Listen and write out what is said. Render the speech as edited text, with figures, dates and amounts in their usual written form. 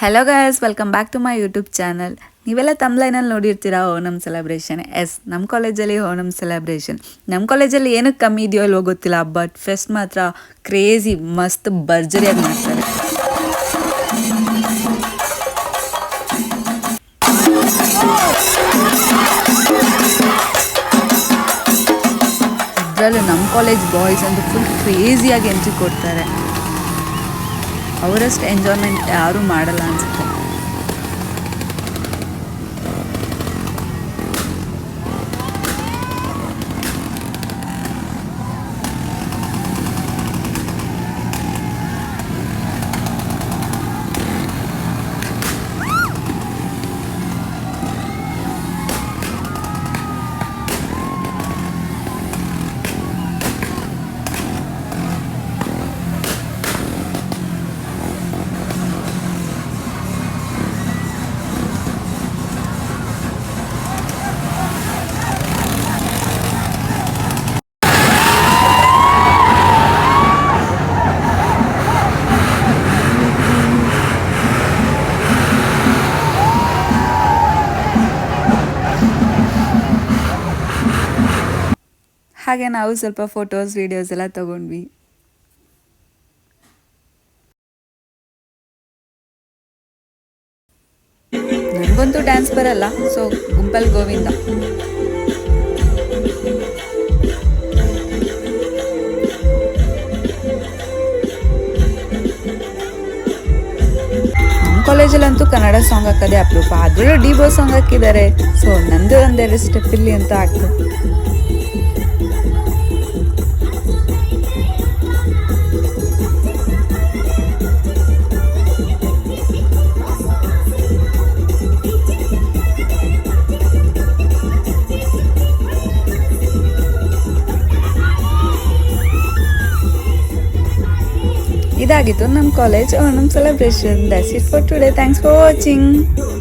Hello guys, welcome back to my YouTube channel. ನೀವೆಲ್ಲ ತಮ್ಲೈನಲ್ಲಿ ನೋಡಿರ್ತೀರಾ ಓಣಂ ಸೆಲೆಬ್ರೇಷನ್. ನಮ್ಮ ಕಾಲೇಜಲ್ಲಿ ಓಣಂ ಸೆಲೆಬ್ರೇಷನ್. ನಮ್ಮ ಕಾಲೇಜಲ್ಲಿ ಏನಕ್ಕೆ ಕಮ್ಮಿ ಇದೆಯೋ ಅಲ್ವೋ ಗೊತ್ತಿಲ್ಲ, ಬಟ್ ಫೆಸ್ಟ್ ಮಾತ್ರ ಕ್ರೇಜಿ ಮಸ್ತ್ ಭರ್ಜರಿಯಾಗಿ ಮಾಡ್ತಾರೆ. ಅದರಲ್ಲೂ ನಮ್ಮ ಕಾಲೇಜ್ ಬಾಯ್ಸ್ ಅಂತೂ ಫುಲ್ ಕ್ರೇಜಿಯಾಗಿ ಎಂಟ್ರಿ ಕೊಡ್ತಾರೆ. ಅವರಷ್ಟು ಎಂಜಾಯ್ಮೆಂಟ್ ಯಾರೂ ಮಾಡಲ್ಲ ಅನಿಸುತ್ತೆ. ಹಾಗೆ ನಾವು ಸ್ವಲ್ಪ ಫೋಟೋಸ್ ವಿಡಿಯೋಸ್ ಎಲ್ಲ ತಗೊಂಡ್ವಿ. ನನಗಂತೂ ಡ್ಯಾನ್ಸ್ ಬರಲ್ಲ, ಸೊ ಗುಂಪಲ್ ಗೋವಿಂದ. ನಮ್ಮ ಕಾಲೇಜಲ್ಲಂತೂ ಕನ್ನಡ ಸಾಂಗ್ ಹಾಕೋದೇ ಅಪರೂಪ, ಅದರಲ್ಲೂ ಡಿಬೋ ಸಾಂಗ್ ಹಾಕಿದ್ದಾರೆ. ಸೊ ನಂದು ಒಂದೆರಡು ಸ್ಟೆಪ್ ಇಲ್ಲಿ ಅಂತ ಹಾಕ್ತು. ಇದಾಗಿತ್ತು ನಮ್ಮ college Onam celebration. That's it for today. Thanks for watching.